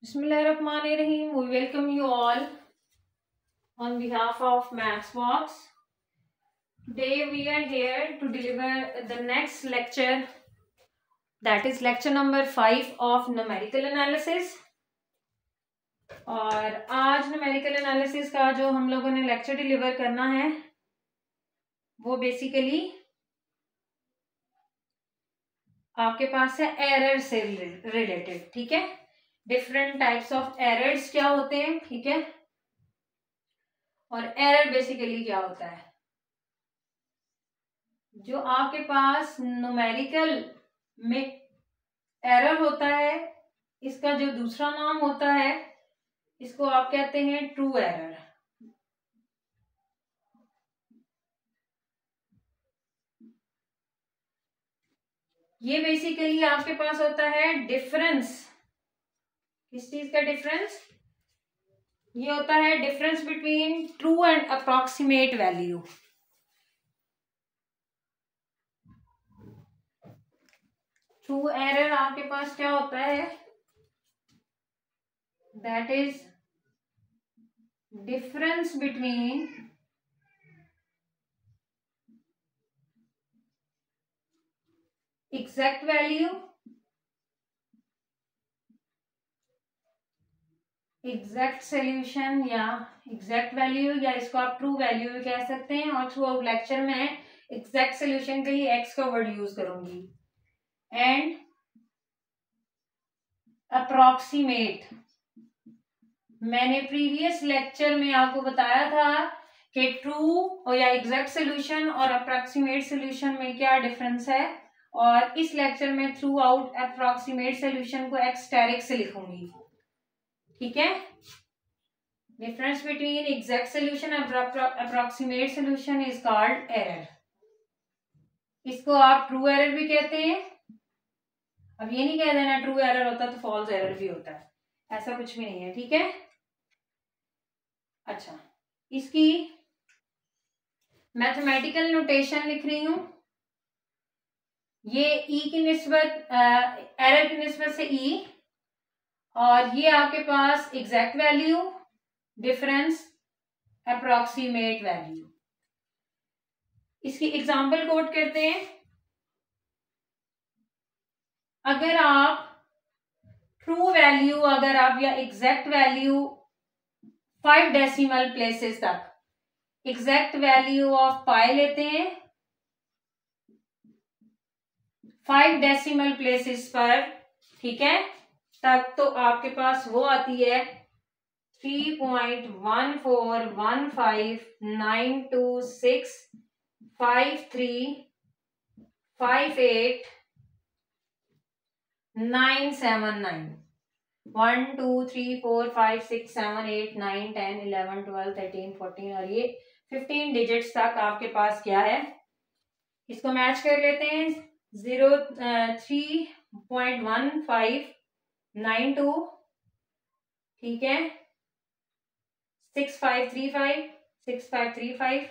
Bismillahirrahmanirrahim. We welcome you all on behalf of Mathsbox. Today we are here to deliver the next lecture, that is lecture number 5 of numerical analysis. और आज numerical analysis का जो हम लोगों ने lecture deliver करना है वो बेसिकली आपके पास है एरर से रिलेटेड. ठीक है, डिफरेंट टाइप्स ऑफ एरर्स क्या होते हैं. ठीक है, और एरर बेसिकली क्या होता है. जो आपके पास न्यूमेरिकल में एरर होता है, इसका जो दूसरा नाम होता है इसको आप कहते हैं ट्रू एरर. ये बेसिकली आपके पास होता है डिफरेंस. किस चीज का डिफरेंस? ये होता है difference between true and approximate value. True error आपके पास क्या होता है? That is difference between exact value, exact solution या एग्जैक्ट वैल्यू, या इसको आप ट्रू वैल्यू भी कह सकते हैं. और थ्रू आउट लेक्चर में एग्जैक्ट सोल्यूशन के लिए एक्स का वर्ड यूज करूंगी. एंड अप्रॉक्सीमेट, मैंने प्रीवियस लेक्चर में आपको बताया था कि ट्रू या एग्जैक्ट सोल्यूशन और अप्रॉक्सीमेट सोल्यूशन में क्या डिफरेंस है. और इस लेक्चर में थ्रू आउट अप्रॉक्सीमेट सोल्यूशन को एक्सटेरिक से लिखूंगी. ठीक है, डिफरेंस बिटवीन एग्जैक्ट सोल्यूशन और approximate solution is called error. इसको आप ट्रू एरर भी कहते हैं. अब ये नहीं कह देना ट्रू एरर होता तो फॉल्स एरर भी होता है, ऐसा कुछ भी नहीं है. ठीक है, अच्छा, इसकी मैथमेटिकल नोटेशन लिख रही हूं. ये ई की निस्बत एरर की निस्बत से ई, और ये आपके पास exact value, difference, approximate value. इसकी एग्जांपल कोट करते हैं. अगर आप ट्रू वैल्यू, अगर आप या एग्जैक्ट वैल्यू 5 डेसिमल प्लेसेस तक एग्जैक्ट वैल्यू ऑफ पाई लेते हैं 5 डेसिमल प्लेसेस पर, ठीक है, तक तो आपके पास वो आती है 3.14159265897 1 2 3 4 5 6 7 8 9 10 11 12 13 14 और ये 15 डिजिट्स तक आपके पास क्या है. इसको मैच कर लेते हैं. 3.1592, ठीक है, 6535 6535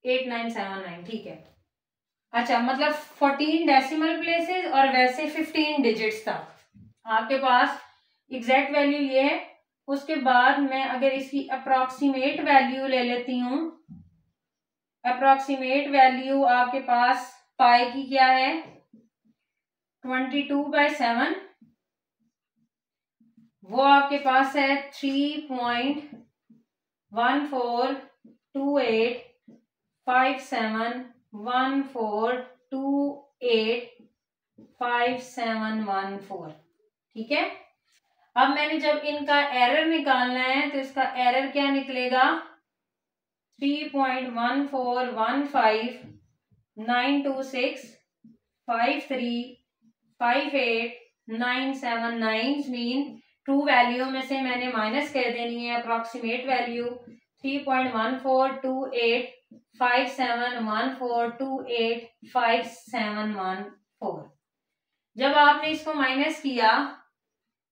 8979. ठीक है, अच्छा, मतलब 14 डेसिमल प्लेसेस और वैसे 15 डिजिट्स तक आपके पास एग्जैक्ट वैल्यू ये है. उसके बाद मैं अगर इसकी अप्रॉक्सीमेट वैल्यू ले लेती हूं, अप्रॉक्सीमेट वैल्यू आपके पास पाई की क्या है 22/7, वो आपके पास है 3.14285714285714. ठीक है, अब मैंने जब इनका एरर निकालना है तो इसका एरर क्या निकलेगा 3.14126535897 मीन ट्रू वैल्यू में से मैंने माइनस कर देनी है अप्रॉक्सीमेट वैल्यू 3.14285714285714. जब आपने इसको माइनस किया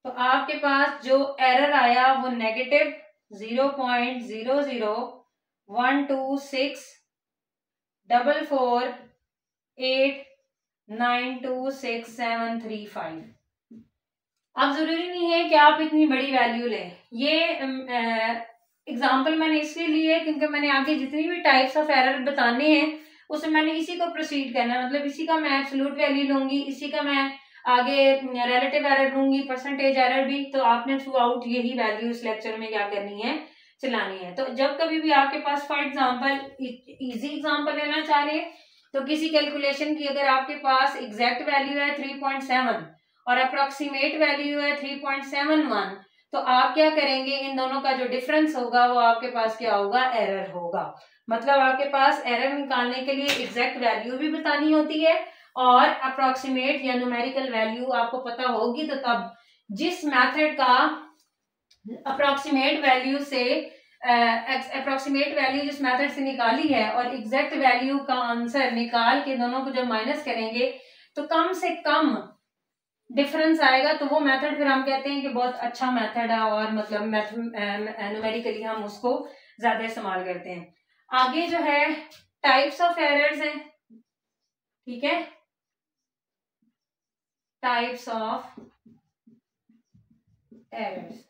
तो आपके पास जो एरर आया वो नेगेटिव 0.0012644892673. अब जरूरी नहीं है कि आप इतनी बड़ी वैल्यू लें। ये एग्जाम्पल मैंने इसलिए ली है क्योंकि मैंने आगे जितनी भी टाइप्स ऑफ एरर बताने हैं उसमें मैंने इसी को प्रोसीड करना है, मतलब इसी का मैं एब्सोल्यूट वैल्यू लूंगी, इसी का मैं आगे रिलेटिव एरर लूंगी, परसेंटेज एरर भी। तो आपने थ्रू आउट यही वैल्यू इस लेक्चर में क्या करनी है, चलानी है। तो जब कभी भी आपके पास फॉर एग्जाम्पल इजी एग्जाम्पल लेना चाह रहे हैं तो किसी कैलकुलेशन की अगर आपके पास एग्जैक्ट वैल्यू है 3.7 और अप्रोक्सीमेट वैल्यू है 3.71, तो आप क्या करेंगे, इन दोनों का जो डिफरेंस होगा वो आपके पास क्या होगा, एरर होगा। मतलब आपके पास एरर निकालने के लिए एग्जैक्ट वैल्यू भी बतानी होती है और अप्रोक्सीमेट या न्यूमेरिकल वैल्यू आपको पता होगी। तो तब जिस मेथड का अप्रोक्सीमेट वैल्यू से अप्रोक्सीमेट वैल्यू जिस मेथड से निकाली है और एग्जैक्ट वैल्यू का आंसर निकाल के दोनों को जब माइनस करेंगे तो कम से कम डिफरेंस आएगा, तो वो मेथड फिर हम कहते हैं कि बहुत अच्छा मेथड है और मतलब न्यूमेरिकली हम उसको ज्यादा इस्तेमाल करते हैं। आगे जो है टाइप्स ऑफ एरर्स हैं, ठीक है, types of errors.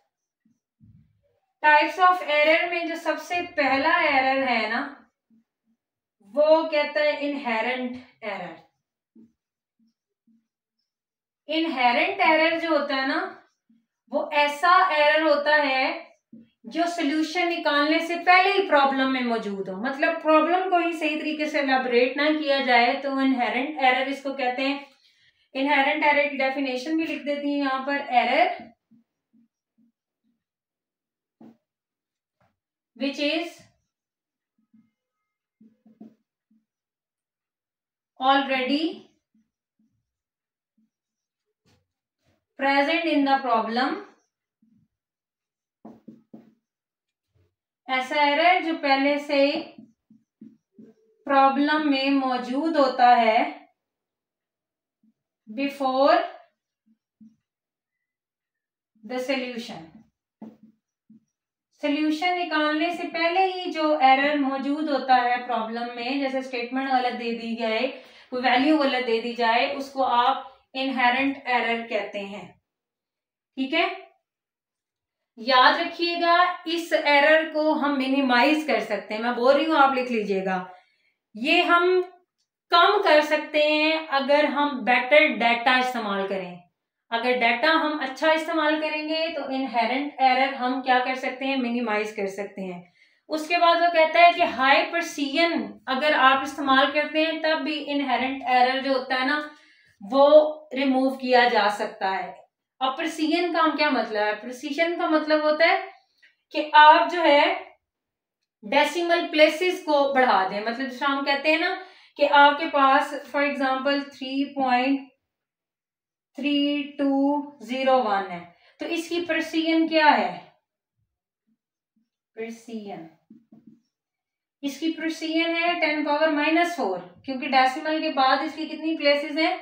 Types of error में जो सबसे पहला एरर है ना वो कहता है इनहेरेंट एरर। इनहेरेंट एरर जो होता है ना वो ऐसा एरर होता है जो सोल्यूशन निकालने से पहले ही प्रॉब्लम में मौजूद हो, मतलब प्रॉब्लम को ही सही तरीके से एलैबोरेट ना किया जाए तो इनहेरेंट एरर इसको कहते हैं। इनहेरेंट एरर की डेफिनेशन भी लिख देती है यहां पर, error which is already present in the problem। ऐसा एरर जो पहले से प्रॉब्लम में मौजूद होता है बिफोर द सॉल्यूशन। सॉल्यूशन निकालने से पहले ही जो एरर मौजूद होता है प्रॉब्लम में, जैसे स्टेटमेंट गलत दे दी जाए, कोई वैल्यू गलत दे दी जाए, उसको आप इनहेरेंट एरर कहते हैं। ठीक है, याद रखिएगा इस एरर को हम मिनिमाइज कर सकते हैं। मैं बोल रही हूं आप लिख लीजिएगा, ये हम कम कर सकते हैं अगर हम बेटर डाटा इस्तेमाल करें। अगर डाटा हम अच्छा इस्तेमाल करेंगे तो इनहेरेंट एरर हम क्या कर सकते हैं, मिनिमाइज कर सकते हैं। उसके बाद वो कहता है कि हाई प्रिसीजन अगर आप इस्तेमाल करते हैं तब भी इनहेरेंट एरर जो होता है ना वो रिमूव किया जा सकता है। अब प्रिसीजन का क्या मतलब है, प्रिसीजन का मतलब होता है कि आप जो है डेसिमल प्लेसेस को बढ़ा दें। मतलब जैसे हम कहते हैं ना कि आपके पास फॉर एग्जांपल 3.3201 है, तो इसकी प्रिसीजन क्या है, प्रिसीजन इसकी प्रिसीजन है 10⁻⁻⁴, क्योंकि डेसिमल के बाद इसकी कितनी प्लेसेस हैं,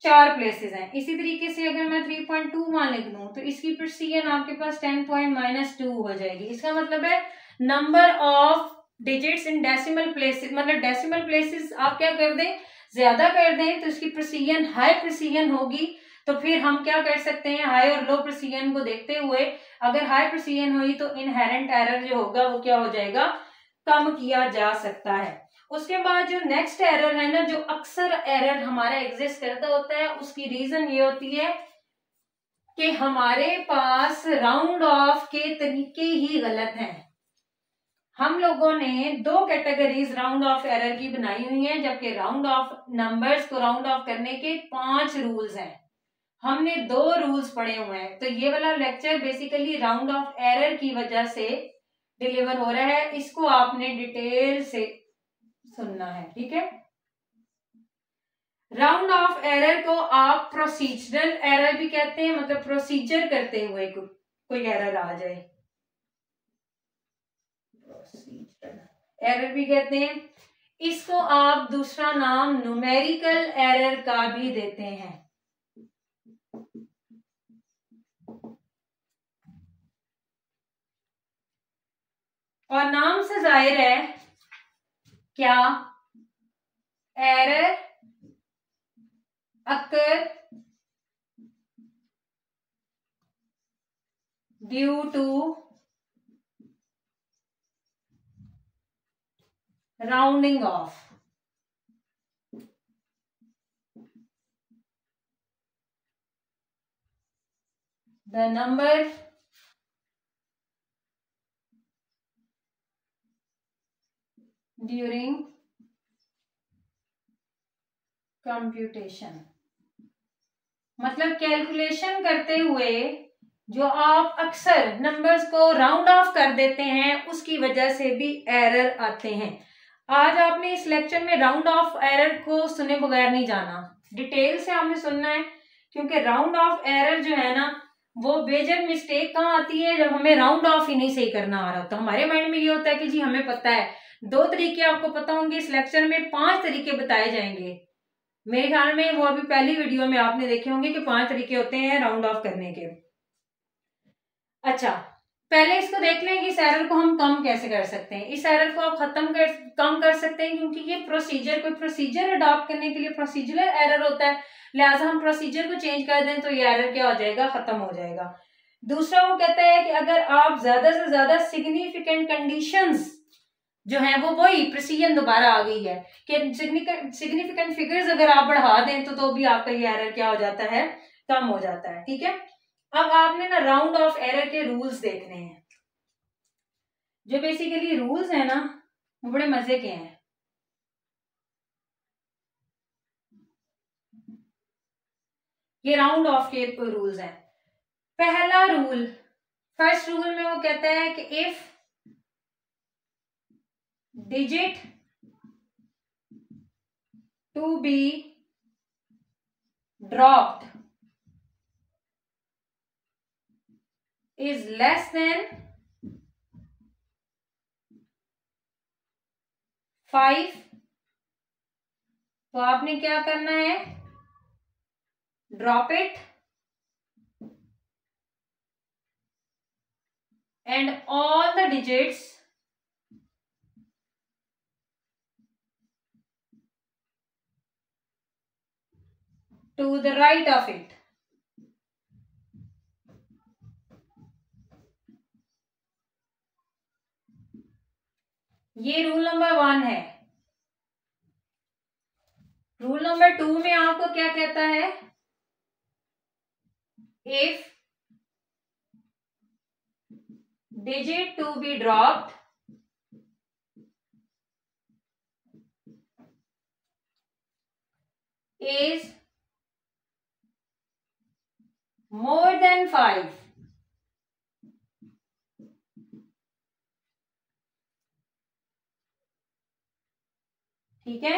4 प्लेसेस हैं। इसी तरीके से अगर मैं 3.21 लिख दूं तो इसकी प्रिसीजन आपके पास 10⁻⁻² हो जाएगी। इसका मतलब है number of digits in decimal places, मतलब डेसिमल प्लेसेस आप क्या कर दें, ज्यादा कर दें तो इसकी प्रिसीजन हाई प्रिसीजन होगी। तो फिर हम क्या कर सकते हैं, हाई और लो प्रिसीजन को देखते हुए अगर हाई प्रिसीजन हुई तो इनहेरेंट एरर जो होगा वो क्या हो जाएगा, कम किया जा सकता है। उसके बाद जो नेक्स्ट एरर है ना, जो अक्सर एरर हमारा एग्जिस्ट करता होता है, उसकी रीजन ये होती है कि हमारे पास राउंड ऑफ के तरीके ही गलत हैं। हम लोगों ने 2 कैटेगरीज राउंड ऑफ एरर की बनाई हुई हैं, जबकि राउंड ऑफ नंबर्स को राउंड ऑफ करने के 5 रूल्स हैं। हमने 2 रूल्स पढ़े हुए हैं। तो ये वाला lecture basically round of error की वजह से डिलीवर हो रहा है, इसको आपने डिटेल से सुनना है। ठीक है, राउंड ऑफ एरर को आप प्रोसीजरल एरर भी कहते हैं, मतलब प्रोसीजर करते हुए कोई एरर आ जाए, एरर भी कहते हैं। इसको आप दूसरा नाम न्यूमेरिकल एरर का भी देते हैं। और नाम से जाहिर है क्या, error, occur, due to rounding off. The number during computation, मतलब कैलकुलेशन करते हुए जो आप अक्सर नंबर्स को राउंड ऑफ कर देते हैं उसकी वजह से भी एरर आते हैं। आज आपने इस लेक्चर में राउंड ऑफ एरर को सुने बगैर नहीं जाना, डिटेल से आपने सुनना है, क्योंकि राउंड ऑफ एरर जो है ना वो बेजर मिस्टेक कहाँ आती है, जब हमें राउंड ऑफ ही नहीं सही करना आ रहा। तो हमारे माइंड में ये होता है कि जी हमें पता है, 2 तरीके आपको पता होंगे, इस लेक्चर में 5 तरीके बताए जाएंगे। मेरे ख्याल में वो अभी पहली वीडियो में आपने देखे होंगे कि 5 तरीके होते हैं राउंड ऑफ करने के। अच्छा, पहले इसको देख लें कि इस एरर को हम कम कैसे कर सकते हैं। इस एरर को आप कम कर सकते हैं, क्योंकि ये कोई प्रोसीजर अडॉप्ट करने के लिए प्रोसीजरल एरर होता है, लिहाजा हम प्रोसीजर को चेंज कर दें तो ये एरर क्या हो जाएगा, खत्म हो जाएगा। दूसरा वो कहता है कि अगर आप ज्यादा से ज्यादा सिग्निफिकेंट कंडीशंस जो है वो वही प्रिसीजन दोबारा आ गई है कि सिग्निफिकेंट फिगर्स अगर आप बढ़ा दें तो भी आपका ये एरर क्या हो जाता है, कम हो जाता है। ठीक है, अब आपने ना राउंड ऑफ एरर के रूल्स देखने हैं। जो बेसिकली रूल्स है ना वो बड़े मजे के हैं। ये राउंड ऑफ के रूल्स हैं। पहला रूल, फर्स्ट रूल में वो कहता है कि if digit to be dropped is less than 5, तो आपने क्या करना है, drop it and all the digits to the right of it. ये रूल नंबर 1 है। रूल नंबर 2 में आपको क्या कहता है, if digit to be dropped is more than 5, ठीक है,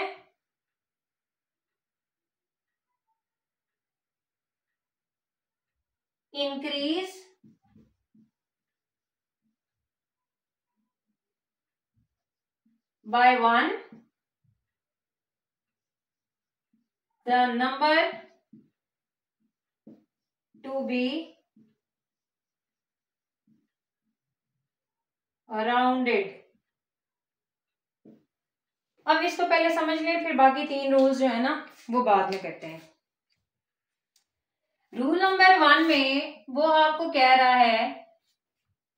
increase by 1 the number to be rounded। अब इसको पहले समझ लें, फिर बाकी 3 रूल्स जो है ना वो बाद में करते हैं। रूल नंबर 1 में वो आपको कह रहा है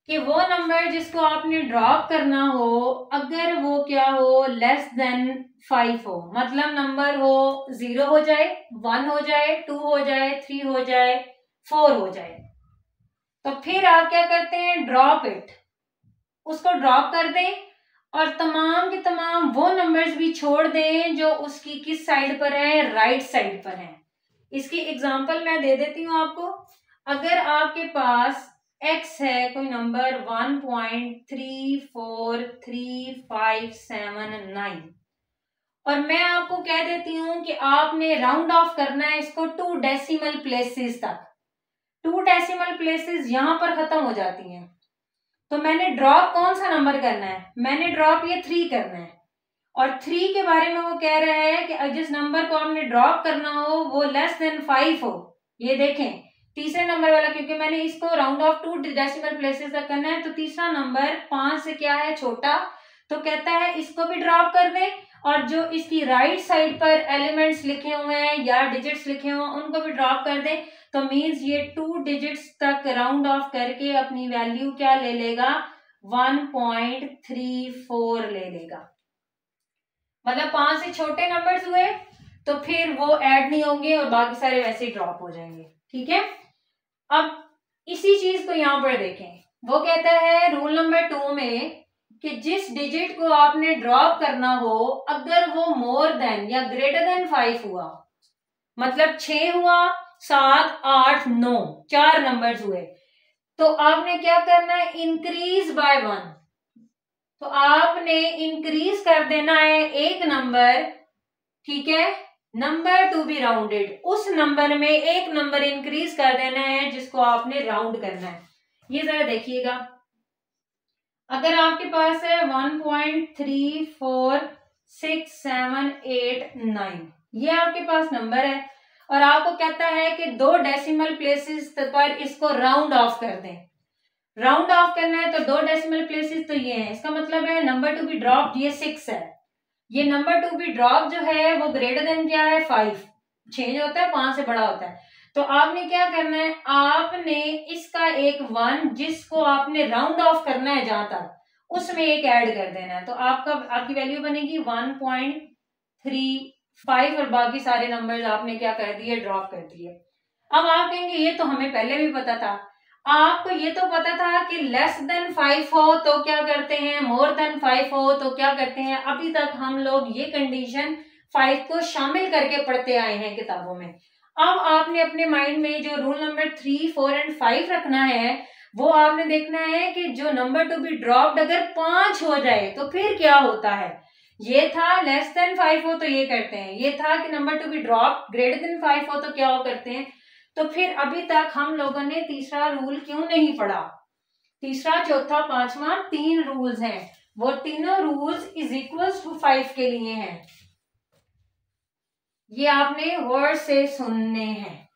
कि वो नंबर जिसको आपने ड्रॉप करना हो, अगर वो क्या हो, लेस देन 5 हो, मतलब नंबर हो 0 हो जाए, 1 हो जाए, 2 हो जाए, 3 हो जाए, 4 हो जाए, तो फिर आप क्या करते हैं, ड्रॉप इट, उसको ड्रॉप कर दें और तमाम के तमाम वो नंबर्स भी छोड़ दें जो उसकी किस साइड पर है, राइट साइड पर है। इसकी एग्जांपल मैं दे देती हूँ आपको। अगर आपके पास x है कोई नंबर 1.343579 और मैं आपको कह देती हूँ कि आपने राउंड ऑफ करना है इसको 2 डेसिमल प्लेसेस तक। 2 डेसिमल प्लेसेस यहां पर खत्म हो जाती हैं, तो मैंने ड्रॉप कौन सा नंबर करना है, मैंने ड्रॉप ये 3 करना है। और 3 के बारे में वो कह रहा है कि जिस नंबर को आपने ड्रॉप करना हो वो लेस देन 5 हो। ये देखें तीसरे नंबर वाला, क्योंकि मैंने इसको राउंड ऑफ 2 डेसिमल प्लेसेस तक करना है, तो तीसरा नंबर 5 से क्या है, छोटा, तो कहता है इसको भी ड्रॉप कर दें और जो इसकी राइट साइड पर एलिमेंट्स लिखे हुए हैं या डिजिट्स लिखे हुए हैं उनको भी ड्रॉप कर दें, तो मीन्स ये 2 डिजिट्स तक राउंड ऑफ करके अपनी वैल्यू क्या ले लेगा, 1.34 ले लेगा। मतलब 5 से छोटे नंबर्स हुए तो फिर वो ऐड नहीं होंगे और बाकी सारे वैसे ही ड्रॉप हो जाएंगे। ठीक है, अब इसी चीज को यहां पर देखें, वो कहता है रूल नंबर 2 में कि जिस डिजिट को आपने ड्रॉप करना हो अगर वो मोर देन या ग्रेटर देन 5 हुआ, मतलब 6 हुआ, 7, 8, 9, 4 नंबर्स हुए, तो आपने क्या करना है, इंक्रीज बाय 1। तो आपने इंक्रीज कर देना है एक नंबर, ठीक है, नंबर टू बी राउंडेड, उस नंबर में एक नंबर इंक्रीज कर देना है जिसको आपने राउंड करना है। ये जरा देखिएगा, अगर आपके पास है 1.346789, ये आपके पास नंबर है और आपको कहता है कि 2 डेसिमल प्लेसेस पर इसको राउंड ऑफ कर दें। राउंड ऑफ करना है तो 2 डेसिमल प्लेसेस तो ये हैं, इसका मतलब है नंबर टू बी ड्रॉप ये 6 है, ये नंबर टू बी ड्रॉप जो है वो ग्रेटर देन क्या है, 5 चेंज होता है, 5 से बड़ा होता है। तो आपने क्या करना है, आपने इसका एक 1 जिसको आपने राउंड ऑफ करना है जहां तक, उसमें एक ऐड कर देना है, तो आपकी वैल्यू बनेगी 1.35 और बाकी सारे नंबर्स आपने क्या कर दिए, ड्रॉप कर दिए। अब आप कहेंगे ये तो हमें पहले भी पता था, आपको ये तो पता था कि लेस देन 5 हो तो क्या करते हैं, मोर देन 5 हो तो क्या करते हैं। अभी तक हम लोग ये कंडीशन 5 को शामिल करके पढ़ते आए हैं किताबों में। अब आपने अपने माइंड में जो रूल नंबर 3, 4 एंड 5 रखना है, वो आपने देखना है कि जो नंबर टू बी ड्रॉप्ड अगर 5 हो जाए तो फिर क्या होता है। ये था लेस देन 5 हो तो ये करते हैं, ये था कि number to be drop greater than 5 हो तो क्या हो करते हैं। तो फिर अभी तक हम लोगों ने तीसरा रूल क्यों नहीं पढ़ा, तीसरा, चौथा, पांचवा, 3 रूल्स हैं, वो तीनों रूल्स इज इक्वल टू 5 के लिए हैं, ये आपने वर्ड से सुनने हैं।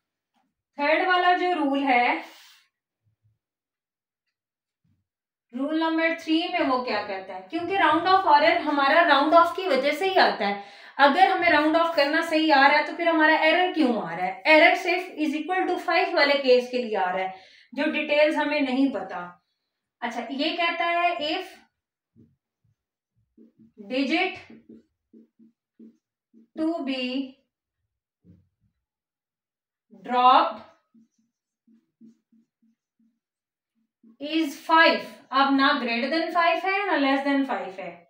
थर्ड वाला जो रूल है, रूल नंबर 3 में वो क्या कहता है, क्योंकि राउंड ऑफ एरर हमारा राउंड ऑफ की वजह से ही आता है, अगर हमें राउंड ऑफ करना सही आ रहा है तो फिर हमारा एरर क्यों आ रहा है, एरर सिर्फ इज इक्वल टू 5 वाले केस के लिए आ रहा है, जो डिटेल्स हमें नहीं पता। अच्छा, ये कहता है if digit to be drop is 5, अब ना ग्रेटर देन 5 है ना लेस देन 5 है,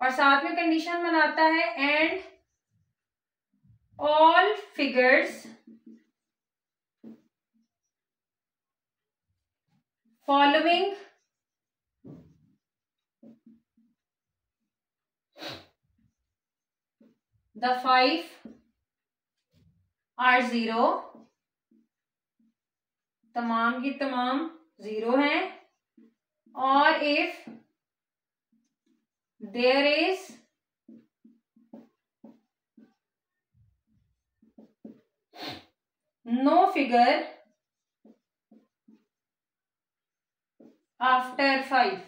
और साथ में कंडीशन बनाता है and all figures following the 5 are 0, तमाम की तमाम 0 हैं, और if there is no figure after 5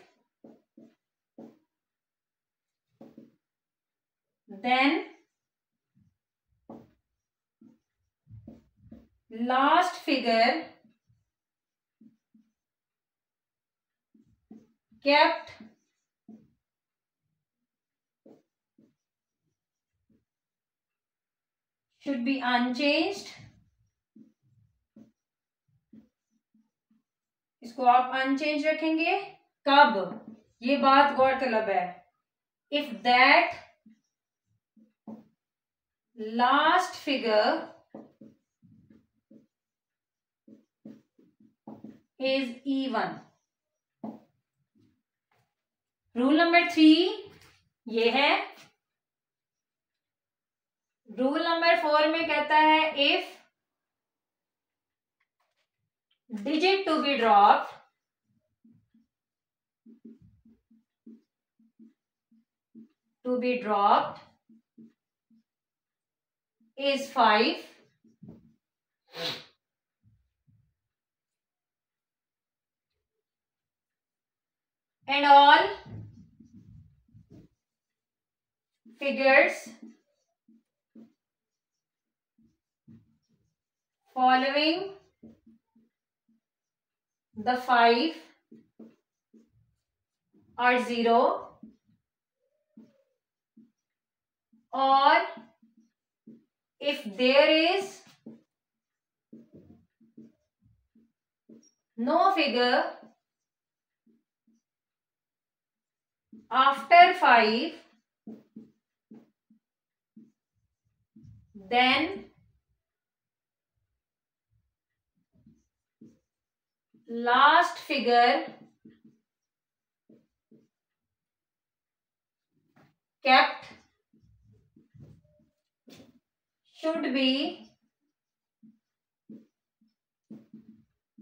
then last figure kept should be unchanged। इसको आप अनचेंज रखेंगे कब, ये बात गौरतलब है, if that last figure is even. Rule number 3 ये है। रूल नंबर 4 में कहता है if digit to be dropped is 5 and all figures following the 5 are 0 or if there is no figure after 5, then last figure kept should be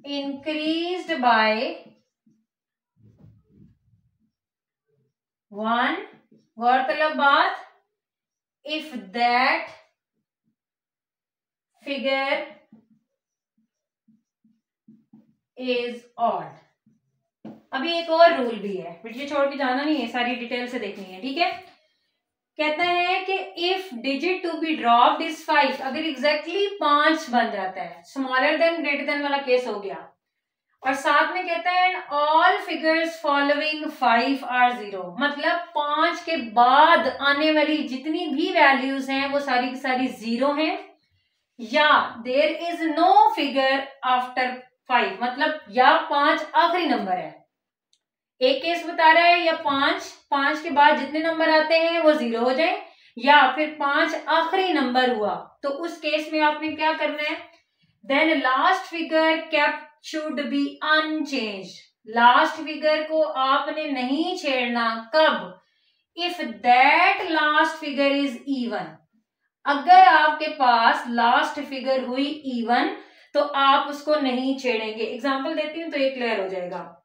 increased by 1. गौरतलब बात, if that figure is odd. अभी एक और rule भी है, video छोड़ के जाना नहीं है, सारी डिटेल से देखनी है, ठीक है। कहता है कि if digit to be dropped is 5, अगर एग्जैक्टली 5 बन जाता है, स्मॉलर देन ग्रेटर देन वाला केस हो गया, और साथ में कहता है and all figures following 5 are 0, मतलब 5 के बाद आने वाली जितनी भी वैल्यूज हैं वो सारी की सारी 0 हैं, या there is no figure after 5, मतलब या 5 आखिरी नंबर है। एक केस बता रहा है या 5 के बाद जितने नंबर आते हैं वो 0 हो जाए, या फिर 5 आखिरी नंबर हुआ, तो उस केस में आपने क्या करना है, then last figure kept should be unchange, last figure को आपने नहीं छेड़ना, कब, if that last figure is even, अगर आपके पास लास्ट फिगर हुई इवन तो आप उसको नहीं छेड़ेंगे। एग्जांपल देती हूं तो ये क्लियर हो जाएगा।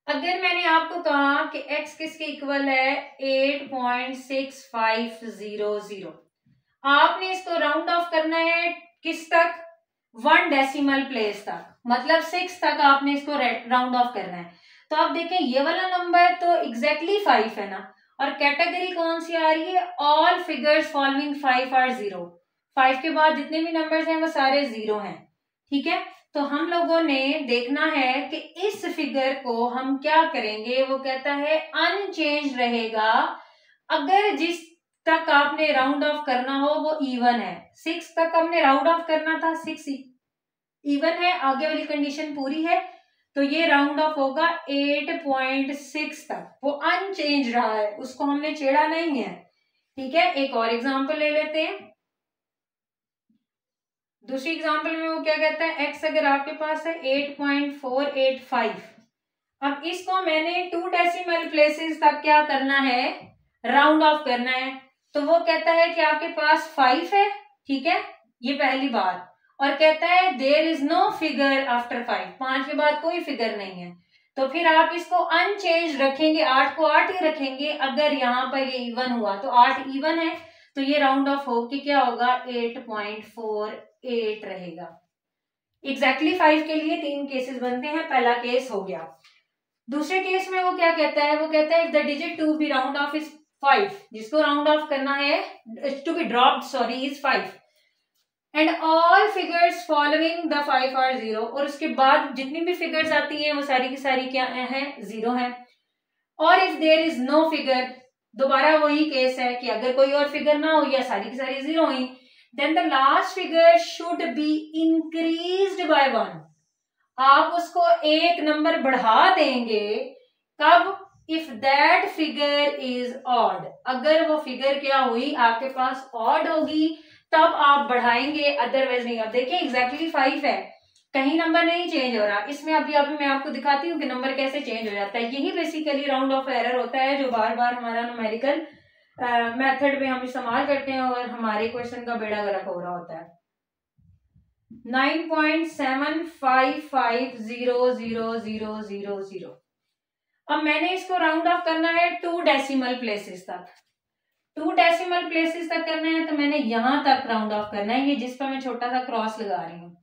अगर मैंने आपको कहा कि x किसके इक्वल है 8.6500, आपने इसको राउंड ऑफ करना है किस तक, 1 डेसिमल प्लेस तक, मतलब 6 तक आपने इसको राउंड ऑफ करना है। तो आप देखें ये वाला नंबर तो एग्जैक्टली 5 है ना, और कैटेगरी कौन सी आ रही है, ऑल फिगर्स फॉलोइंग 5 आर 0, 5 के बाद जितने भी नंबर्स हैं वो सारे 0 हैं, ठीक है। तो हम लोगों ने देखना है कि इस फिगर को हम क्या करेंगे, वो कहता है अनचेंज रहेगा अगर जिस तक आपने राउंड ऑफ करना हो वो इवन है। 6 तक हमने राउंड ऑफ करना था, 6 इवन है, आगे वाली कंडीशन पूरी है, तो ये राउंड ऑफ होगा 8.6 तक, वो अनचेंज रहा है, उसको हमने छेड़ा नहीं है, ठीक है। एक और एग्जांपल ले लेते हैं। दूसरी एग्जांपल में वो क्या कहता है, x अगर आपके पास है 8.485, अब इसको मैंने 2 डेसिमल प्लेसेस तक क्या करना है, राउंड ऑफ करना है। तो वो कहता है कि आपके पास 5 है, ठीक है, ये पहली बात, और कहता है there is no figure after 5, 5 के बाद कोई फिगर नहीं है, तो फिर आप इसको अनचेंज रखेंगे, 8 को 8 ही रखेंगे। अगर यहाँ पर ये इवन हुआ तो 8 इवन है, तो ये राउंड ऑफ होके क्या होगा 8.48 रहेगा। एग्जैक्टली 5 के लिए 3 केसेस बनते हैं, पहला केस हो गया। दूसरे केस में वो क्या कहता है, वो कहता है if the digit to be round off is 5, जिसको राउंड ऑफ करना है to be dropped sorry is 5, and all figures following the 5 are 0, और उसके बाद जितनी भी फिगर्स आती हैं वो सारी की सारी क्या है 0 है। और if there is no figure, दोबारा वही केस है कि अगर कोई और फिगर ना हो या सारी की सारी 0 हुई, then the last figure should be increased by 1, आप उसको एक नंबर बढ़ा देंगे, कब, if that figure is odd, अगर वो फिगर क्या हुई आपके पास ऑड होगी तब आप बढ़ाएंगे, अदरवाइज नहीं। अब देखिए एग्जैक्टली 5 है, कहीं नंबर नहीं चेंज हो रहा, इसमें अभी मैं आपको दिखाती हूँ कि नंबर कैसे चेंज हो जाता है। यही बेसिकली राउंड ऑफ एरर होता है जो बार बार हमारा न्यूमेरिकल मेथड में हम इस्तेमाल करते हैं और हमारे क्वेश्चन का बेड़ा गर्क हो रहा होता है। 9.75500000। अब मैंने इसको राउंड ऑफ करना है 2 डेसिमल प्लेसेस तक, 2 डेसिमल प्लेसेस तक करना है, तो मैंने यहां तक राउंड ऑफ करना है, ये जिस पर मैं छोटा सा क्रॉस लगा रही हूँ,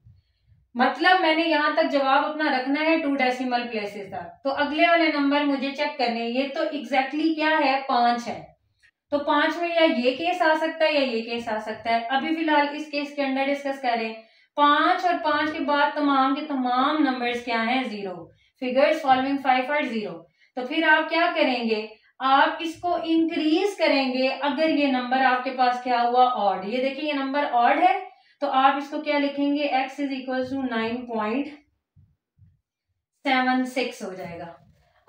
मतलब मैंने यहां तक जवाब अपना रखना है 2 डेसिमल प्लेसेस तक। तो अगले वाले नंबर मुझे चेक करने हैं, ये तो एग्जैक्टली क्या है 5 है, तो 5 में या ये केस आ सकता है या ये केस आ सकता है। अभी फिलहाल इस केस के अंदर डिस्कस करें, 5 और 5 के बाद तमाम के तमाम नंबर्स क्या हैं? 0। Figures following 5 are 0। तो फिर आप क्या करेंगे? आप इसको इंक्रीज करेंगे अगर ये नंबर आपके पास क्या हुआ? ऑड। ये देखिए ये नंबर ऑड है, तो आप इसको क्या लिखेंगे? x इज इक्वल टू 9.76 हो जाएगा।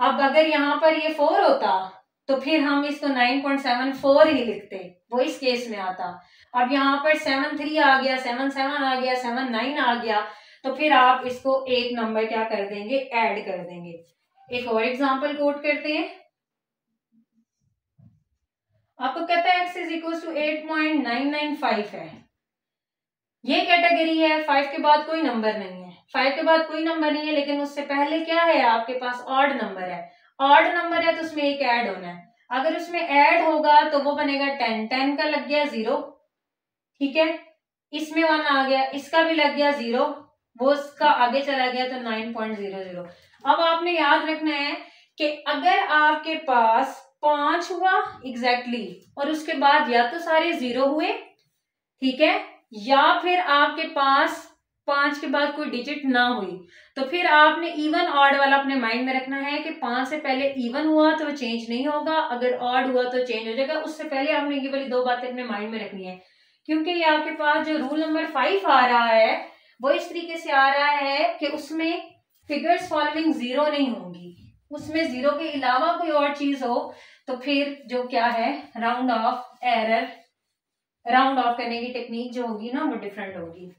अब अगर यहाँ पर ये 4 होता तो फिर हम इसको 9.74 ही लिखते, वो इस केस में आता। अब यहाँ पर 7.3 आ गया, 7.7 आ गया, 7.9 आ गया, तो फिर आप इसको एक नंबर क्या कर देंगे? ऐड कर देंगे। एक और एग्जांपल कोट करते हैं। आपको कहता है x इज इक्वल टू 8.995 है, ये कैटेगरी है, 5 के बाद कोई नंबर नहीं है, 5 के बाद कोई नंबर नहीं है, लेकिन उससे पहले क्या है? आपके पास ऑड नंबर है। ऑड नंबर है तो उसमें एक ऐड होना है। अगर उसमें ऐड होगा तो वो बनेगा 10, 10 का लग गया 0, ठीक है, इसमें 1 आ गया, इसका भी लग गया 0, वो इसका आगे चला गया तो 9.00। अब आपने याद रखना है कि अगर आपके पास 5 हुआ एग्जैक्टली और उसके बाद या तो सारे 0 हुए, ठीक है, या फिर आपके पास 5 के बाद कोई डिजिट ना हुई, तो फिर आपने इवन ऑड वाला अपने माइंड में रखना है कि 5 से पहले इवन हुआ तो वो चेंज नहीं होगा, अगर ऑड हुआ तो चेंज हो जाएगा। उससे पहले आपने ये वाली दो बातें अपने माइंड में रखनी है, क्योंकि ये आपके पास जो रूल नंबर 5 आ रहा है वो इस तरीके से आ रहा है कि उसमें फिगर्स फॉलोइंग 0 नहीं होंगी, उसमें 0 के अलावा कोई और चीज हो, तो फिर जो क्या है? Round of error, round of करने की टेक्निक जो होगी ना वो डिफरेंट होगी।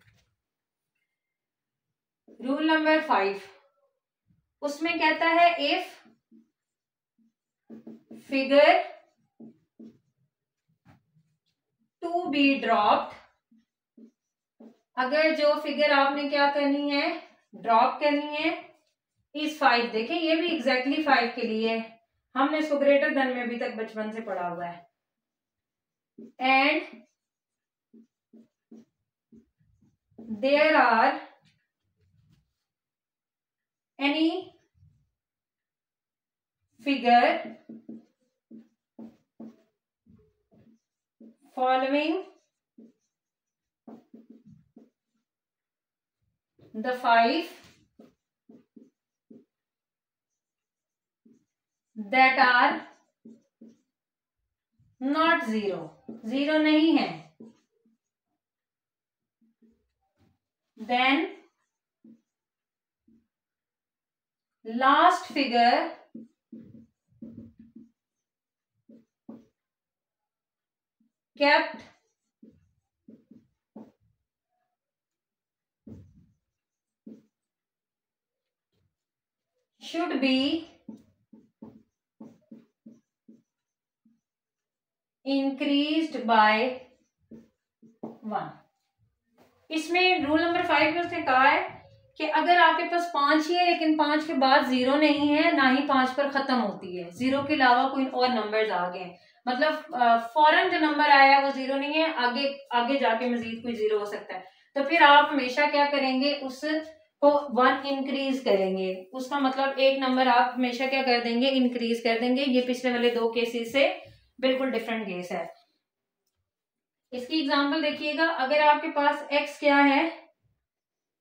रूल नंबर 5 उसमें कहता है if figure to be dropped, अगर जो फिगर आपने क्या करनी है? ड्रॉप करनी है, इज 5। देखें ये भी एग्जैक्टली 5 के लिए है, हमने इसको ग्रेटर देन में अभी तक बचपन से पढ़ा हुआ है। And there are any figure following the 5 that are not 0, 0 नहीं है, then last figure kept should be increased by 1। इसमें रूल नंबर 5 में उसने कहा है कि अगर आपके पास 5 ही है लेकिन 5 के बाद 0 नहीं है, ना ही 5 पर खत्म होती है, 0 के अलावा कोई और नंबर्स आ गए, मतलब फौरन जो नंबर आया है वो 0 नहीं है, आगे आगे जाके मजीद कोई 0 हो सकता है, तो फिर आप हमेशा क्या करेंगे? उसको 1 इंक्रीज करेंगे। उसका मतलब एक नंबर आप हमेशा क्या कर देंगे? इंक्रीज कर देंगे। ये पिछले वाले दो केसेस से बिल्कुल डिफरेंट केस है। इसकी एग्जांपल देखिएगा, अगर आपके पास x क्या है?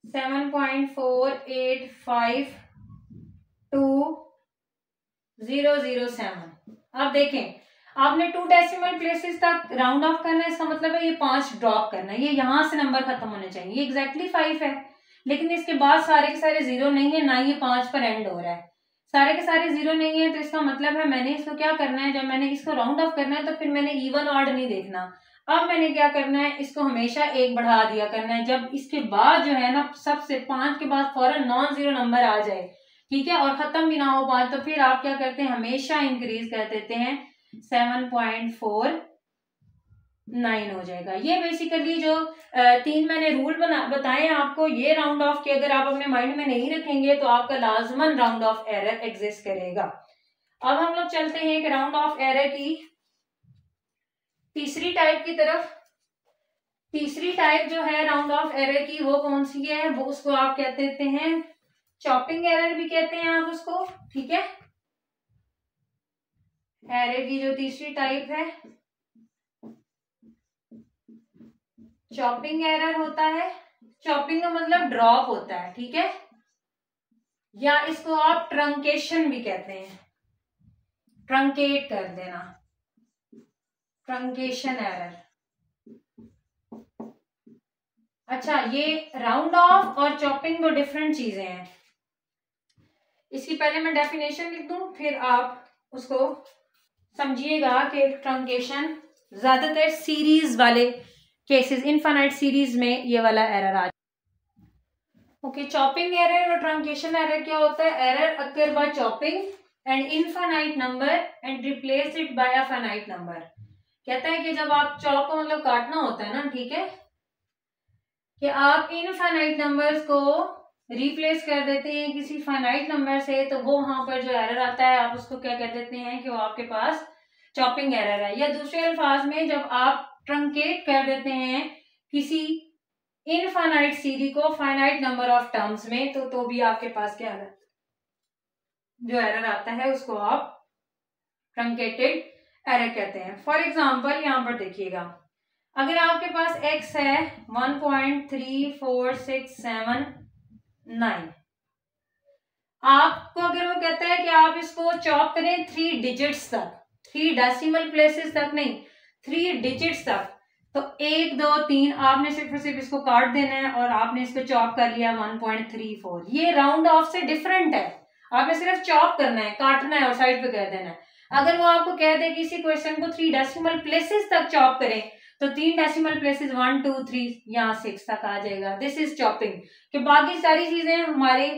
7.4852,007। अब देखें, आपने 2 डेसिमल प्लेसेस तक राउंड ऑफ करना है, इसका मतलब है ये 5 ड्रॉप करना है, ये यहां से नंबर खत्म होने चाहिए। ये एग्जैक्टली 5 है, लेकिन इसके बाद सारे के सारे 0 नहीं है, ना ये 5 पर एंड हो रहा है, सारे के सारे 0 नहीं है, तो इसका मतलब है मैंने इसको क्या करना है? जब मैंने इसको राउंड ऑफ करना है तो फिर मैंने इवन ऑड नहीं देखना, अब मैंने क्या करना है? इसको हमेशा एक बढ़ा दिया करना है। जब इसके बाद जो है ना, सबसे 5 के बाद फौरन नॉन 0 नंबर आ जाए, ठीक है, और खत्म भी ना हो 5, तो फिर आप क्या करते हैं? हमेशा इंक्रीज कर देते हैं, 7.49 हो जाएगा। ये बेसिकली जो 3 मैंने रूल बताए आपको, ये राउंड ऑफ के अगर आप अपने माइंड में नहीं रखेंगे तो आपका लाजमन राउंड ऑफ एरर एग्जिस्ट करेगा। अब हम लोग चलते हैं एक राउंड ऑफ एरर की तीसरी टाइप की तरफ। तीसरी टाइप जो है राउंड ऑफ एरर की, वो कौन सी है? वो उसको आप कहते हैं चॉपिंग एरर भी कहते हैं आप उसको, ठीक है। एरर की जो तीसरी टाइप है चॉपिंग एरर होता है। चॉपिंग का मतलब ड्रॉप होता है, ठीक है, या इसको आप ट्रंकेशन भी कहते हैं, ट्रंकेट कर देना, ट्रंकेशन एरर। अच्छा, ये राउंड ऑफ और चॉपिंग दो डिफरेंट चीजें हैं। इसकी पहले मैं डेफिनेशन लिख दूं, फिर आप उसको समझिएगा कि ट्रंकेशन ज्यादातर सीरीज वाले केसेस, इनफाइनाइट सीरीज में ये वाला एरर आ जाए। ओके, चॉपिंग एरर और ट्रंकेशन एरर क्या होता है? Error occur by chopping and infinite number and replace it by a finite number. कहता है कि जब आप चॉप को मतलब काटना होता है ना, ठीक है, कि आप इनफाइनाइट नंबर्स को रिप्लेस कर देते हैं किसी फाइनाइट नंबर से, तो वो वहां पर जो एरर आता है आप उसको क्या कह देते हैं कि वो आपके पास चॉपिंग एरर है। या दूसरे अल्फाज में जब आप ट्रंकेट कर देते हैं किसी इनफाइनाइट सीरीज को फाइनाइट नंबर ऑफ टर्म्स में, तो भी आपके पास क्या है, जो एरर आता है उसको आप ट्रंकेटेड एरर कहते हैं। फॉर एग्जाम्पल यहाँ पर देखिएगा, अगर आपके पास x है 1.34679, आपको अगर वो कहता है कि आप इसको चॉप करें 3 डिजिट्स तक, 3 डेसिमल प्लेसेस तक नहीं, 3 डिजिट्स तक, तो 1 2 3 आपने सिर्फ और सिर्फ इसको काट देना है और आपने इसको चॉप कर लिया 1.34। ये राउंड ऑफ से डिफरेंट है, आपने सिर्फ चॉप करना है, काटना है और साइड पे कर देना है। अगर वो आपको कह दे किसी क्वेश्चन को 3 डेसिमल प्लेसेस तक चॉप करें, तो 3 डेसिमल प्लेसेस 1 2 3 यहाँ 6 तक आ जाएगा। This is chopping. कि बाकी सारी चीजें हमारे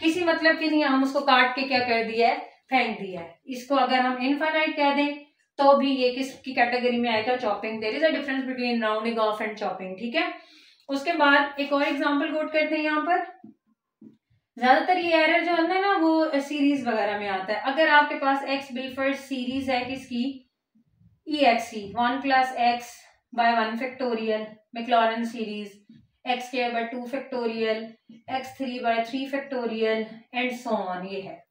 किसी मतलब की नहीं, हम उसको काट के क्या कर दिया है, फेंक दिया है। इसको अगर हम इनफाइनाइट कह दें तो भी ये किसकी कैटेगरी में आएगा, chopping. There is a difference between rounding off and chopping, ठीक है। उसके बाद एक और एग्जांपल कोट करते हैं यहाँ पर। ज्यादातर ये एरर जो है ना वो सीरीज वगैरह में आता है। अगर आपके पास एक्स बिलफर्ड सीरीज है किसकी, EXE 1 + x by 1 factorial Maclaurin series, x square by 2 factorial, x3 by 3 factorial and so on. ये है,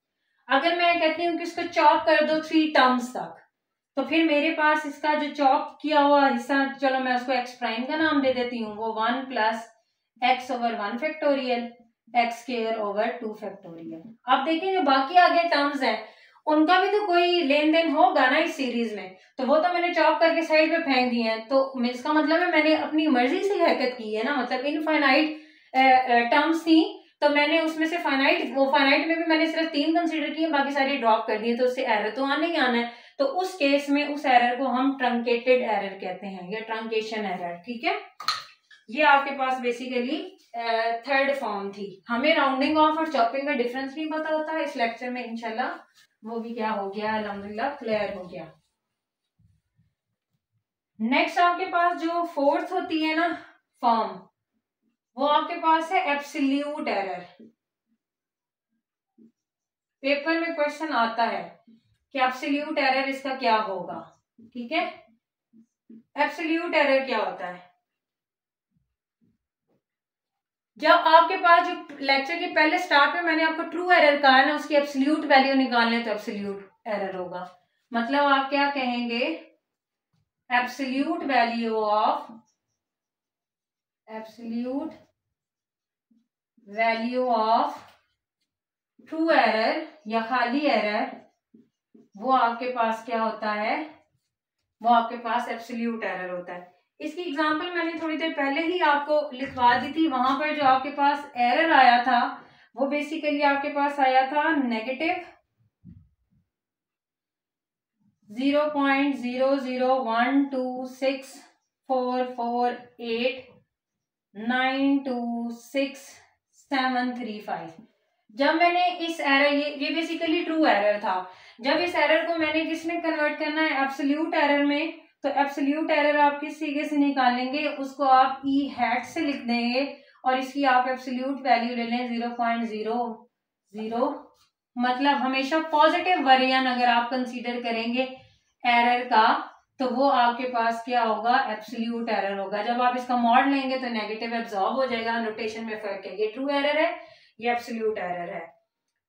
अगर मैं कहती हूँ कि इसको चॉप कर दो 3 टर्म्स तक, तो फिर मेरे पास इसका जो चॉप किया हुआ हिस्सा, चलो मैं उसको x प्राइम का नाम दे देती हूँ, वो 1 + x over 1 factorial x square over 2 factorial. अब देखिए जो बाकी आगे टर्म्स हैं उनका भी तो कोई लेन देन होगा ना इस सीरीज में, तो वो तो मैंने चॉप करके साइड पे फेंक दिए हैं। तो इसका मतलब है मैंने अपनी मर्जी से हरकत की है ना, मतलब इनफाइनाइट टर्म्स थी तो मैंने उसमें से फाइनाइट, वो फाइनाइट में भी मैंने सिर्फ 3 कंसीडर किए, बाकी सारी ड्रॉप कर दिए, तो उससे एरर तो आने ही आना है। तो उस केस में उस एरर को हम ट्रंकेटेड एरर कहते हैं या ट्रंकेशन एरर, ठीक है। ये आपके पास बेसिकली थर्ड फॉर्म थी। हमें राउंडिंग ऑफ और चॉपिंग का डिफरेंस नहीं पता होता, इस लेक्चर में इंशाल्लाह वो भी क्या हो गया, अल्हम्दुलिल्लाह क्लियर हो गया। नेक्स्ट आपके पास जो फोर्थ होती है ना फॉर्म, वो आपके पास है एब्सोल्यूट एरर। पेपर में क्वेश्चन आता है कि एब्सोल्यूट एरर इसका क्या होगा, ठीक है। एब्सोल्यूट एरर क्या होता है? जब आपके पास जो लेक्चर के पहले स्टार्ट में मैंने आपको ट्रू एरर कहा है ना, उसकी एब्सोल्यूट वैल्यू निकालने तो एब्सोल्यूट एरर होगा। मतलब आप क्या कहेंगे, absolute value of, absolute value of true error या खाली एरर, वो आपके पास क्या होता है, वो आपके पास एब्सोल्यूट एरर होता है। इसकी एग्जांपल मैंने थोड़ी देर पहले ही आपको लिखवा दी थी। वहां पर जो आपके पास एरर आया था वो बेसिकली आपके पास आया था नेगेटिव 0.00126448926,735। जब मैंने इस एरर, ये बेसिकली ट्रू एरर था, जब इस एरर को मैंने किसमें कन्वर्ट करना है, एब्सोल्यूट एरर में, तो एब्सोल्यूट एरर आप किस तरीके से निकालेंगे, उसको आप ई हैट से लिख देंगे और इसकी आप एब्सोल्यूट वैल्यू ले लें 0.00। मतलब हमेशा पॉजिटिव वर्जन अगर आप कंसीडर करेंगे एरर का, तो वो आपके पास क्या होगा, एब्सोल्यूट एरर होगा। जब आप इसका मॉड लेंगे तो नेगेटिव एब्जॉर्ब हो जाएगा। नोटेशन में फर्क है, ये ट्रू एरर है, ये एब्सोल्यूट एरर है,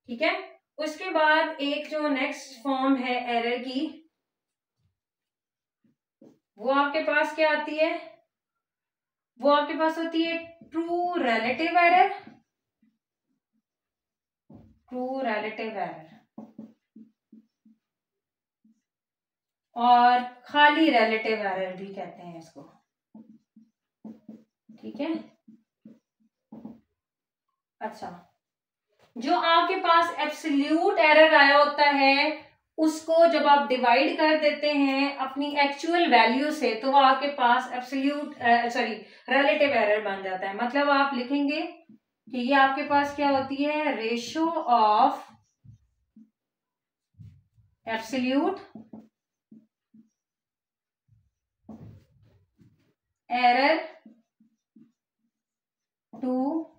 ठीक है। उसके बाद एक जो नेक्स्ट फॉर्म है एरर की, वो आपके पास क्या आती है, वो आपके पास होती है true relative error, true relative error, और खाली रिलेटिव एरर भी कहते हैं इसको, ठीक है। अच्छा, जो आपके पास एब्सोल्यूट एरर आया होता है उसको जब आप डिवाइड कर देते हैं अपनी एक्चुअल वैल्यू से तो वो आपके पास एब्सोल्यूट रिलेटिव एरर बन जाता है। मतलब आप लिखेंगे कि ये आपके पास क्या होती है, ratio of absolute error to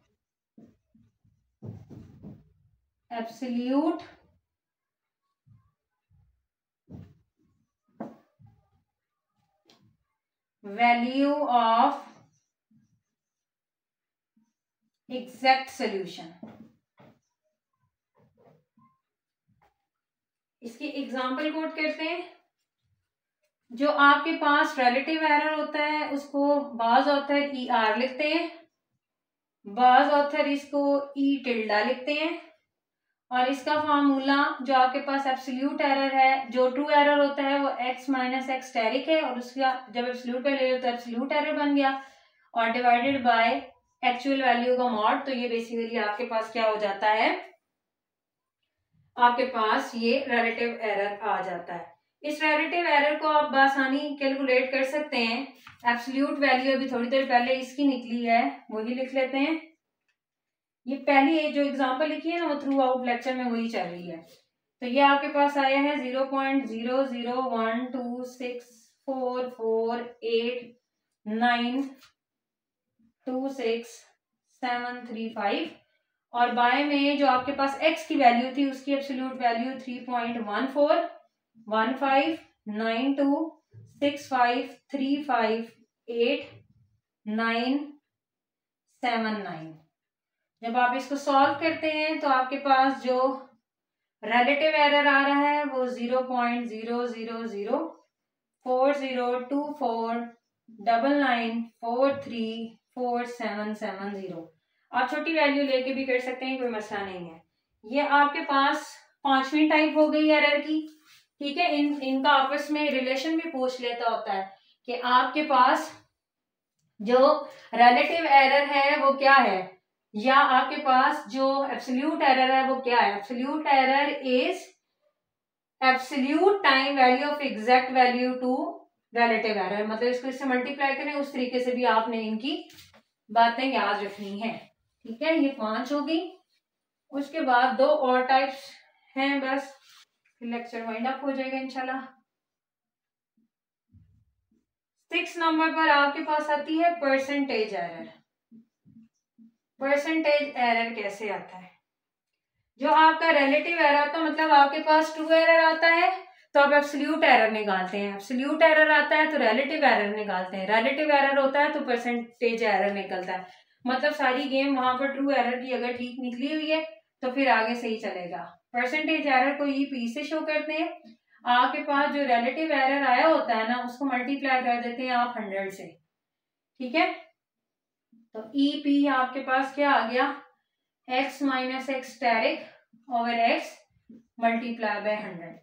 absolute value of exact solution. इसकी एग्जांपल कोट करते हैं। जो आपके पास रिलेटिव एरर होता है उसको बाज ऑथर ई आर लिखते हैं, बाज ऑथर इसको ई टिल्डा लिखते हैं, और इसका फार्मूला जो आपके पास एब्सोल्यूट एरर है, जो ट्रू एरर होता है वो x माइनस एक्स स्टेरिक है, और उसका जब एब्सोल्यूट पे ले लो तो एब्सोल्यूट एरर बन गया, और डिवाइडेड बाय एक्चुअल वैल्यू का मॉड, तो ये बेसिकली आपके पास क्या हो जाता है, आपके पास ये रिलेटिव एरर आ जाता है। इस रिलेटिव एरर को आप आसानी कैलकुलेट कर सकते हैं। एब्सोल्यूट वैल्यू अभी थोड़ी देर पहले इसकी निकली है, वही लिख लेते हैं। ये पहली जो एग्जांपल लिखी है ना वो थ्रू आउट लेक्चर में वही चल रही है। तो ये आपके पास आया है 0.0012648926735, और बाय में जो आपके पास x की वैल्यू थी उसकी एब्सोल्यूट वैल्यू 3.14159265358979। जब आप इसको सॉल्व करते हैं तो आपके पास जो रिलेटिव एरर आ रहा है वो 0.000402439434770। आप छोटी वैल्यू लेके भी कर सकते हैं, कोई मसला नहीं है। ये आपके पास पांचवी टाइप हो गई एरर की, ठीक है। इनका आपस में रिलेशन भी पूछ लेता होता है कि आपके पास जो रिलेटिव एरर है वो क्या है, या आपके पास जो एब्सोल्यूट एरर है वो क्या है। Absolute error is absolute time value of exact value to relative error. मतलब इसको इससे मल्टीप्लाई करें, उस तरीके से भी आपने इनकी बातें याद रखनी है, ठीक है। ये 5 होगी। उसके बाद 2 और टाइप्स हैं, बस लेक्चर वाइंड अप हो जाएगा इंशाल्लाह। 6 नंबर पर आपके पास आती है परसेंटेज एरर। परसेंटेज एरर कैसे आता है, जो आपका रिलेटिव एरर आता है, मतलब आपके पास ट्रू एरर आता है तो आप एब्सोल्यूट एरर निकालते हैं, एब्सोल्यूट एरर आता है तो रिलेटिव एरर निकालते हैं, रिलेटिव एरर होता है तो परसेंटेज एरर निकलता है। मतलब सारी गेम वहां पर ट्रू एरर की अगर ठीक निकली हुई है तो फिर आगे सही चलेगा। परसेंटेज एरर को ई पी से शो करते हैं। आपके पास जो रिलेटिव एरर आया होता है ना उसको मल्टीप्लाई कर देते हैं आप 100 से, ठीक है। तो ई पी आपके पास क्या आ गया, x minus x asterisk over x multiply by 100।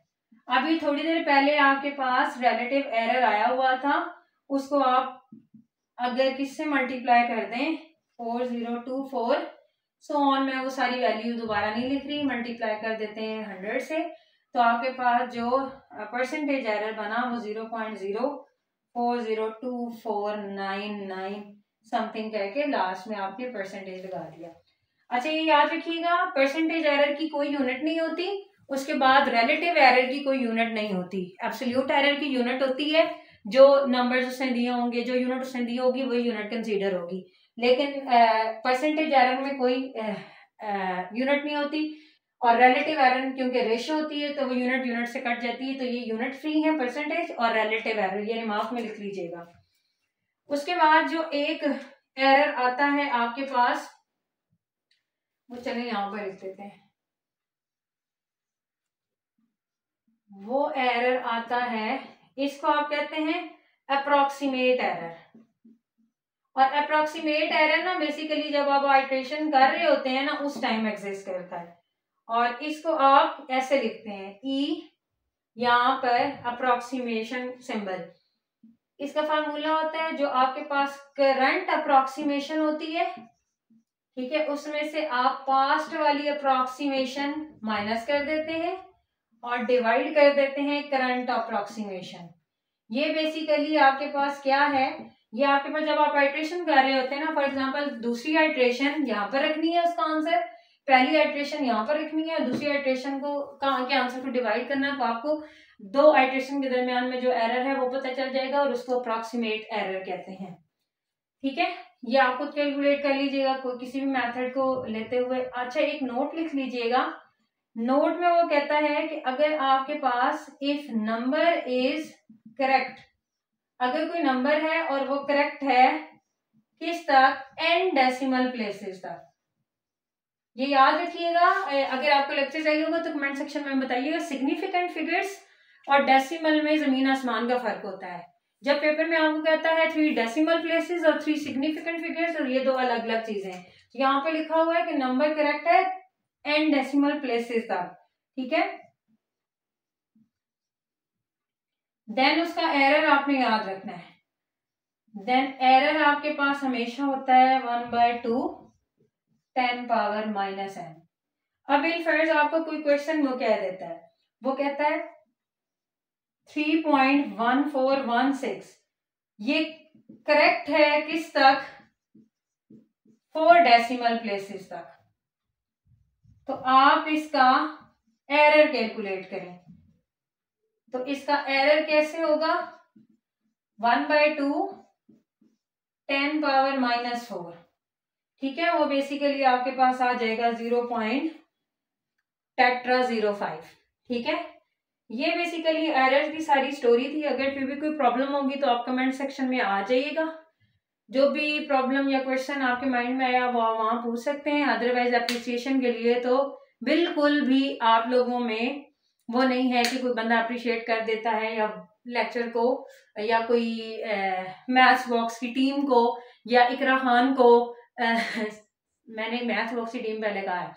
अभी थोड़ी देर पहले आपके पास रिलेटिव एरर आया हुआ था, उसको आप अगर किससे मल्टीप्लाई कर दें 4024 सो ऑन, मैं वो सारी वैल्यू दोबारा नहीं लिख रही, मल्टीप्लाई कर देते हैं 100 से, तो आपके पास जो परसेंटेज एरर बना वो 0.040249 समथिंग करके लास्ट में आपने परसेंटेज लगा दिया। अच्छा, ये याद रखिएगा परसेंटेज एरर की कोई यूनिट नहीं होती, उसके बाद रिलेटिव एरर की कोई यूनिट नहीं होती। एब्सोल्यूट एरर की यूनिट होती है, जो नंबर्स उसने दिए होंगे, जो यूनिट उसने दी होगी वही यूनिट कंसीडर होगी, लेकिन परसेंटेज एरर में कोई यूनिट नहीं होती। और रिलेटिव एरर क्योंकि रेशियो होती है तो वो यूनिट से कट जाती है, तो ये यूनिट फ्री है परसेंटेज और रिलेटिव एरर, ये मार्क में लिख लीजिएगा। उसके बाद जो एक एरर आता है आपके पास, वो चलिए यहां पर लिख देते हैं, वो एरर आता है, इसको आप कहते हैं अप्रोक्सीमेट एरर। और अप्रोक्सीमेट एरर ना बेसिकली जब आप आइट्रेशन कर रहे होते हैं ना उस टाइम एग्जिस्ट करता है। और इसको आप ऐसे लिखते हैं ई, यहाँ पर अप्रोक्सीमेशन सिंबल, इसका फार्मूला होता है जो आपके पास करंट अप्रोक्सीमेशन होती है, ठीक है, उसमें से आप पास्ट वाली अप्रोक्सीमेशन माइनस कर देते हैं और डिवाइड कर देते हैं करंट अप्रोक्सीमेशन। ये बेसिकली आपके पास क्या है, ये आपके पास जब आप आइट्रेशन कर रहे होते हैं ना, फॉर एग्जांपल दूसरी आइट्रेशन यहाँ पर रखनी है उसका आंसर, पहली आइट्रेशन यहाँ पर रखनी है, दूसरी आइट्रेशन को के आंसर को डिवाइड करना है, तो आपको दो आइट्रेशन के दरमियान में जो एरर है वो पता चल जाएगा और उसको अप्रोक्सीमेट एरर कहते हैं। ठीक है, ये आप खुद कैलकुलेट कर लीजिएगा कोई किसी भी मेथड को लेते हुए। अच्छा, एक नोट लिख लीजिएगा, नोट में वो कहता है कि अगर आपके पास इफ नंबर इज करेक्ट, अगर कोई नंबर है और वो करेक्ट है किस तक, n डेसिमल प्लेसेस तक, ये याद रखिएगा। अगर आपको लेक्चर चाहिए होगा तो कमेंट सेक्शन में बताइएगा। सिग्निफिकेंट फिगर्स और डेसिमल में जमीन आसमान का फर्क होता है। जब पेपर में आपको कहता है 3 डेसिमल प्लेसेस और 3 सिग्निफिकेंट फिगर्स, और ये दो अलग अलग चीजें हैं। यहाँ पे लिखा हुआ है कि नंबर करेक्ट है n डेसिमल प्लेसेस तक, ठीक है। देन उसका एरर आपने याद रखना है। देन एरर आपके पास हमेशा होता है 1/2 10 पावर -n। अब इन फ्रेंड्स आपको कोई क्वेश्चन वो कह देता है, वो कहता है 3.1416, ये करेक्ट है किस तक, 4 डेसिमल प्लेसेस तक। तो आप इसका एरर कैलकुलेट करें, तो इसका एरर कैसे होगा, 1/2 10 पावर -4, ठीक है, वो बेसिकली आपके पास आ जाएगा 0.tetra05, ठीक है। ये बेसिकली एरर की सारी स्टोरी थी। अगर फिर भी कोई प्रॉब्लम होगी तो आप कमेंट सेक्शन में आ जाइएगा, जो भी प्रॉब्लम या क्वेश्चन आपके माइंड में आया वो आप वहां पूछ सकते हैं। अदरवाइज अप्रिसिएशन के लिए तो बिल्कुल भी आप लोगों में वो नहीं है कि कोई बंदा अप्रिशिएट कर देता है या लेक्चर को या कोई मैथ्स बॉक्स की टीम को या इकरा खान को मैंने मैथ्स बॉक्स की टीम पहले कहा है,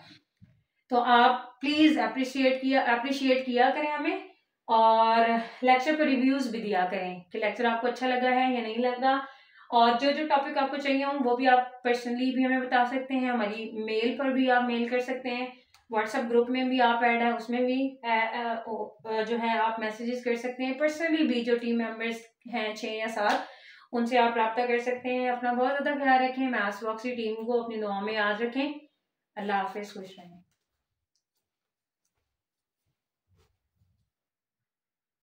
तो आप प्लीज अप्रिशिएट किया करें हमें, और लेक्चर पर रिव्यूज भी दिया करें कि लेक्चर आपको अच्छा लगा है या नहीं लगा। और जो जो टॉपिक आपको चाहिए हो वो भी आप पर्सनली भी हमें बता सकते हैं, हमारी मेल पर भी आप मेल कर सकते हैं, व्हाट्सएप ग्रुप में भी आप ऐड है उसमें भी जो है आप मैसेजेस कर सकते हैं। पर्सनली भी जो टीम मेंबर्स हैं 6 या 7 उनसे आप रब्ता कर सकते हैं। अपना बहुत ज़्यादा ख्याल रखें, मैथ्स बॉक्स की टीम को अपनी दुआ में याद रखें। अल्लाह हाफिज़, खुश रहें।